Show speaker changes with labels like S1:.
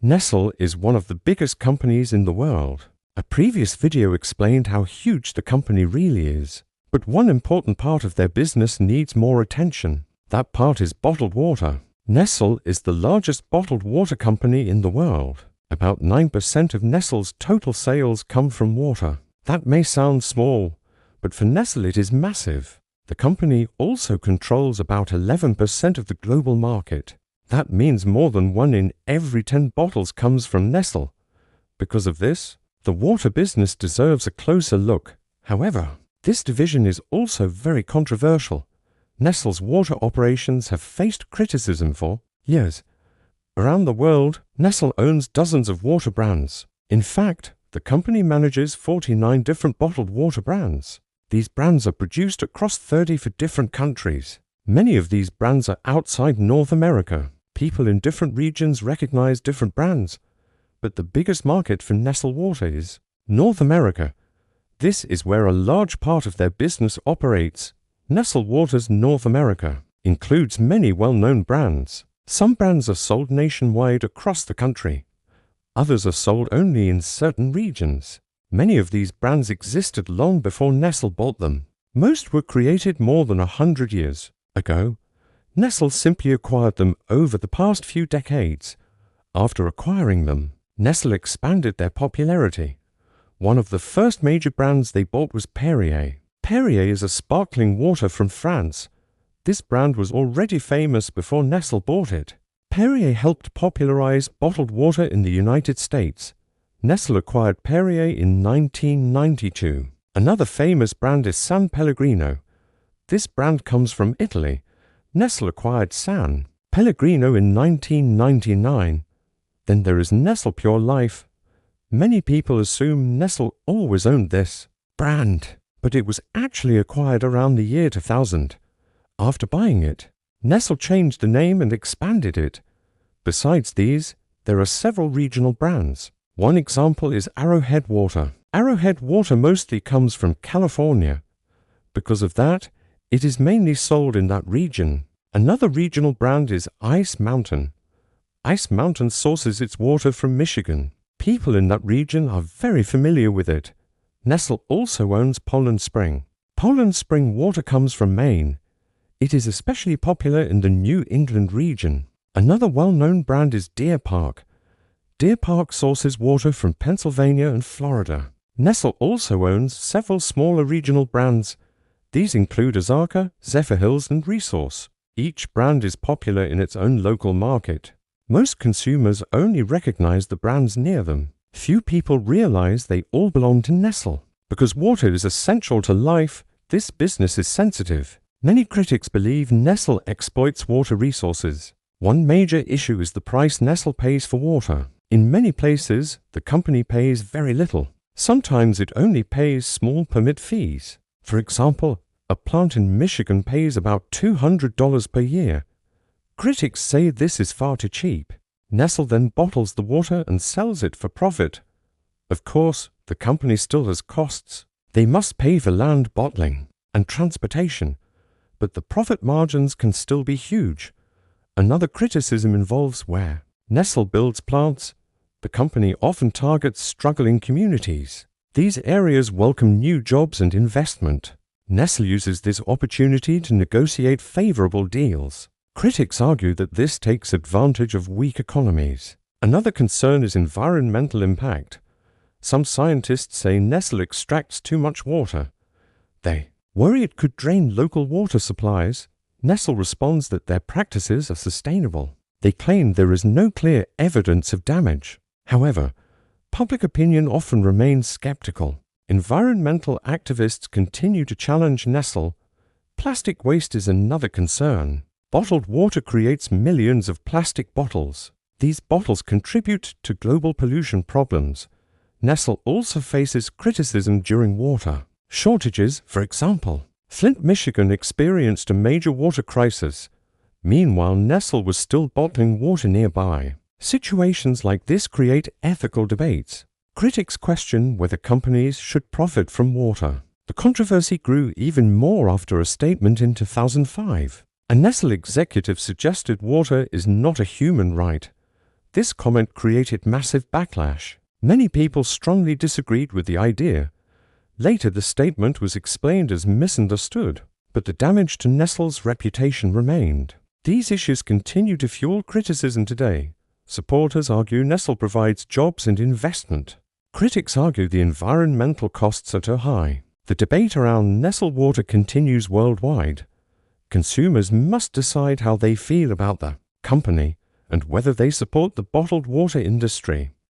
S1: Nestlé is one of the biggest companies in the world. A previous video explained how huge the company really is. But one important part of their business needs more attention. That part is bottled water. Nestlé is the largest bottled water company in the world. About 9% of Nestlé's total sales come from water. That may sound small, but for Nestlé it is massive. The company also controls about 11% of the global market. That means more than 1 in every 10 bottles comes from Nestlé. Because of this, the water business deserves a closer look. However, this division is also very controversial. Nestlé's water operations have faced criticism for years. Around the world, Nestlé owns dozens of water brands. In fact, the company manages 49 different bottled water brands. These brands are produced across 30 different countries. Many of these brands are outside North America. People in different regions recognize different brands. But the biggest market for Nestlé Water is North America. This is where a large part of their business operates. Nestlé Waters North America includes many well-known brands. Some brands are sold nationwide across the country. Others are sold only in certain regions. Many of these brands existed long before Nestlé bought them. Most were created more than 100 years ago. Nestlé simply acquired them over the past few decades. After acquiring them, Nestlé expanded their popularity. One of the first major brands they bought was Perrier. Perrier is a sparkling water from France. This brand was already famous before Nestlé bought it. Perrier helped popularize bottled water in the United States. Nestlé acquired Perrier in 1992. Another famous brand is San Pellegrino. This brand comes from Italy. Nestlé acquired San Pellegrino in 1999. Then there is Nestlé Pure Life. Many people assume Nestlé always owned this brand, but it was actually acquired around the year 2000. After buying it, Nestlé changed the name and expanded it. Besides these, there are several regional brands. One example is Arrowhead Water. Arrowhead Water mostly comes from California. Because of that, it is mainly sold in that region. Another regional brand is Ice Mountain. Ice Mountain sources its water from Michigan. People in that region are very familiar with it. Nestlé also owns Poland Spring. Poland Spring water comes from Maine. It is especially popular in the New England region. Another well-known brand is Deer Park. Deer Park sources water from Pennsylvania and Florida. Nestlé also owns several smaller regional brands. These include Azarka, Zephyrhills, and Resource. Each brand is popular in its own local market. Most consumers only recognize the brands near them. Few people realize they all belong to Nestlé. Because water is essential to life, this business is sensitive. Many critics believe Nestlé exploits water resources. One major issue is the price Nestlé pays for water. In many places, the company pays very little. Sometimes it only pays small permit fees. For example, a plant in Michigan pays about $200 per year. Critics say this is far too cheap. Nestlé then bottles the water and sells it for profit. Of course, the company still has costs. They must pay for land bottling and transportation, but the profit margins can still be huge. Another criticism involves where Nestlé builds plants. The company often targets struggling communities. These areas welcome new jobs and investment. Nestlé uses this opportunity to negotiate favorable deals. Critics argue that this takes advantage of weak economies. Another concern is environmental impact. Some scientists say Nestlé extracts too much water. They worry it could drain local water supplies. Nestlé responds that their practices are sustainable. They claim there is no clear evidence of damage. However, public opinion often remains skeptical. Environmental activists continue to challenge Nestlé. Plastic waste is another concern. Bottled water creates millions of plastic bottles. These bottles contribute to global pollution problems. Nestlé also faces criticism during water shortages. For example, Flint, Michigan experienced a major water crisis. Meanwhile, Nestlé was still bottling water nearby. Situations like this create ethical debates. Critics question whether companies should profit from water. The controversy grew even more after a statement in 2005. A Nestlé executive suggested water is not a human right. This comment created massive backlash. Many people strongly disagreed with the idea. Later, the statement was explained as misunderstood, but the damage to Nestlé's reputation remained. These issues continue to fuel criticism today. Supporters argue Nestlé provides jobs and investment. Critics argue the environmental costs are too high. The debate around Nestlé water continues worldwide. Consumers must decide how they feel about the company and whether they support the bottled water industry.